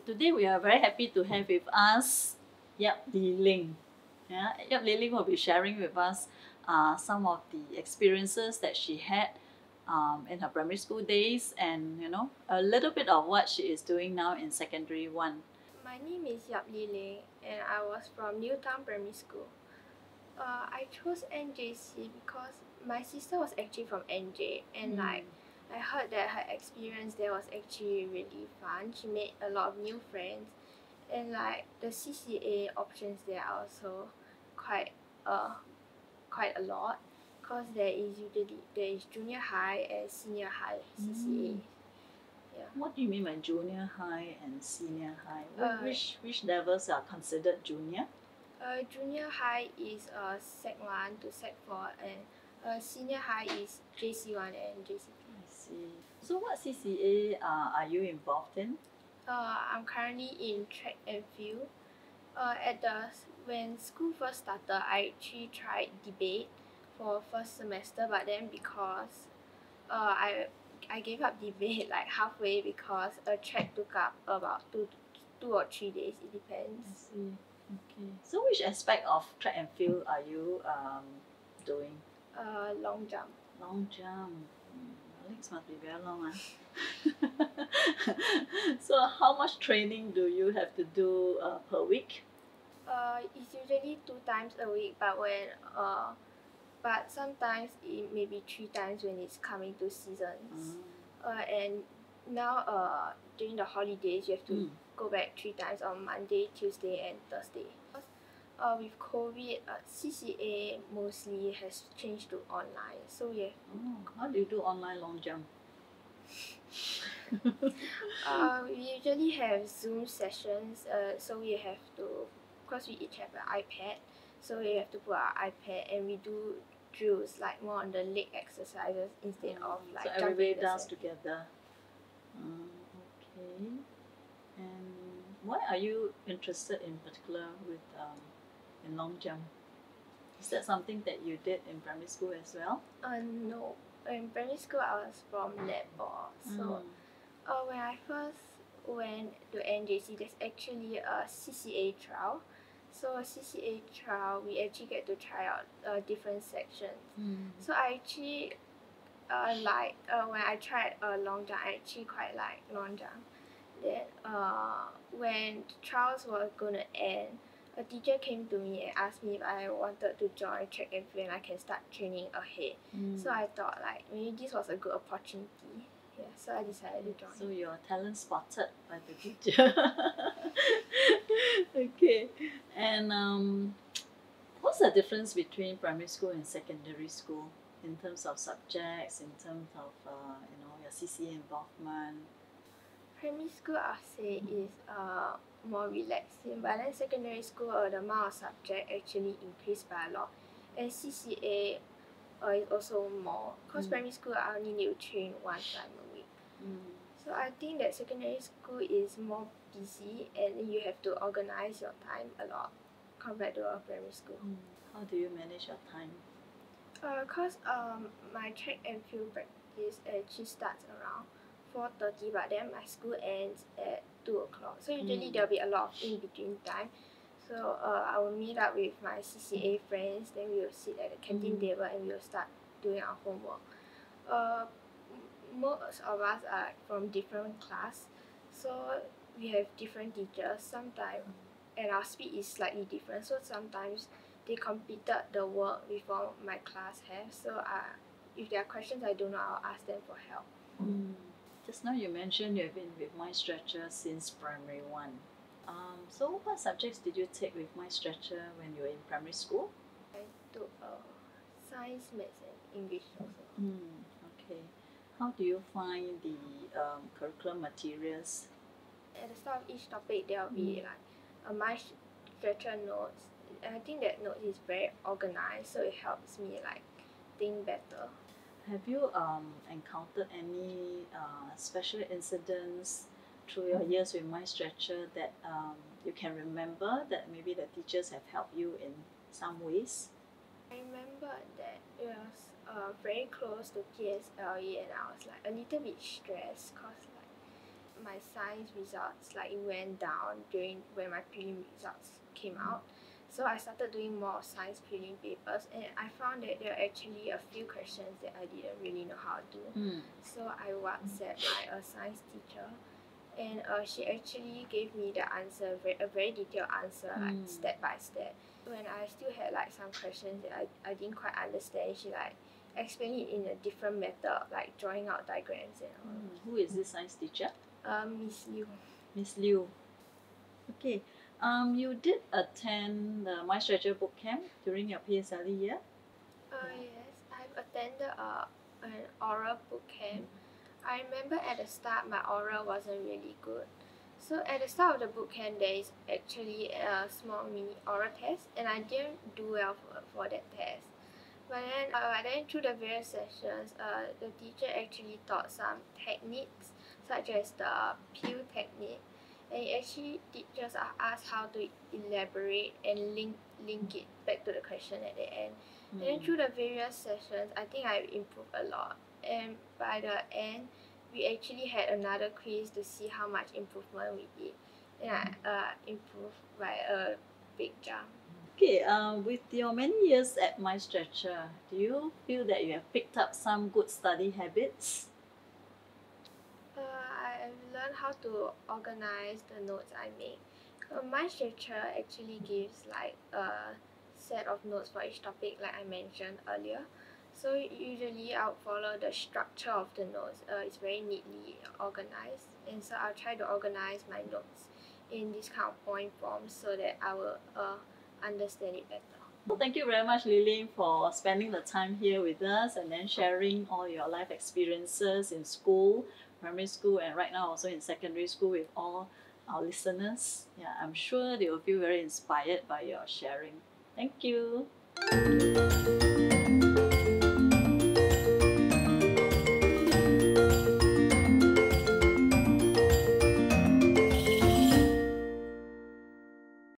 Today we are very happy to have with us Yap Li Ling. Yeah, Yap Li Ling will be sharing with us some of the experiences that she had in her primary school days, and a little bit of what she is doing now in secondary one. My name is Yap Li Ling and I was from Newtown Primary School. I chose NJC because my sister was actually from NJ and I heard that her experience there was actually really fun. She made a lot of new friends and the CCA options there are also quite quite a lot because there is junior high and senior high CCA. Yeah. What do you mean by junior high and senior high? Which levels are considered junior? Junior high is Sec 1 to Sec 4 and senior high is JC 1 and JC 2. I see. So what CCA are you involved in? I'm currently in track and field. When school first started, I actually tried debate for first semester, but then because I gave up debate like halfway because track took up about two or 3 days. It I depends. see. Okay. So which aspect of track and field are you doing? Long jump. Long jump. Your legs must be very long. So how much training do you have to do per week? It's usually 2 times a week, but sometimes it may be 3 times when it's coming to seasons. And now during the holidays you have to go back 3 times on Monday, Tuesday and Thursday. With COVID, CCA mostly has changed to online, so we How do you do online long jump? we usually have Zoom sessions, so we have to, because we each have an iPad, so we have to put our iPad and we do drills like more on the leg exercises instead of like so jumping everybody the does sand. together. Okay. And why are you interested in particular with in long jump? Is that something that you did in primary school as well? No. In primary school, I was from netball. So, when I first went to NJC, there's actually a CCA trial. So, CCA trial, we actually get to try out different sections. So, I actually when I tried long jump, I actually quite like long jump. Then, when trials were gonna end, a teacher came to me and asked me if I wanted to join track and field and I can start training ahead. So I thought like maybe this was a good opportunity. Yeah, so I decided to join. So your talent spotted by the teacher. Okay. And what's the difference between primary school and secondary school in terms of subjects, in terms of your CCA involvement? Primary school, I'll say, is more relaxing, but then secondary school, the amount of subject actually increased by a lot. And CCA is also more, because primary school I only need to train 1 time a week. So I think that secondary school is more busy and you have to organize your time a lot compared to a primary school. How do you manage your time? Cause my track and field practice actually starts around 4:30, but then my school ends at 2 o'clock. So usually there'll be a lot of in between time. So I will meet up with my CCA friends, then we will sit at the canteen table and we will start doing our homework. Most of us are from different class, so we have different teachers sometimes, and our speed is slightly different. So sometimes they completed the work before my class have. So if there are questions I don't know, I'll ask them for help. Just now you mentioned you've been with My Stretcher since primary one. So what subjects did you take with My Stretcher when you were in primary school? I took science, maths, and English also. Okay. How do you find the curriculum materials? At the start of each topic, there will be like a My Stretcher notes. And I think that note is very organized, so it helps me like think better. Have you encountered any special incidents through your years with My Stretcher that you can remember that maybe the teachers have helped you in some ways? I remember that it was very close to PSLE and I was like a little bit stressed because like my science results like it went down during when my prelim results came out. So I started doing more science prelim papers, and I found that there are actually a few questions that I didn't really know how to do. So I WhatsApped my science teacher, and she actually gave me the answer, a very detailed answer, like step by step. When I still had like some questions that I didn't quite understand, she like explained it in a different method, like drawing out diagrams and all. Who is this science teacher? Miss Liu. Miss Liu. Okay. You did attend the My Stretcher Bootcamp during your PSLE year? Yes, I've attended an oral bootcamp. I remember at the start my oral wasn't really good. So at the start of the bootcamp there is actually a small mini oral test, and I didn't do well for that test. But then through the various sessions, the teacher actually taught some techniques such as the P.E.E.L.S technique, and it actually teaches us how to elaborate and link it back to the question at the end. And then through the various sessions, I think I improved a lot. And by the end, we actually had another quiz to see how much improvement we did. And I improved by a big jump. Okay, with your many years at My Stretcher, do you feel that you have picked up some good study habits? I've learned how to organize the notes I make. My stretcher actually gives like a set of notes for each topic, like I mentioned earlier. So usually I'll follow the structure of the notes. It's very neatly organized, and so I'll try to organize my notes in this kind of point form so that I will understand it better. Well, thank you very much, Li Ling, for spending the time here with us and then sharing all your life experiences in school, primary school, and right now also in secondary school with all our listeners. Yeah, I'm sure they will feel very inspired by your sharing. Thank you.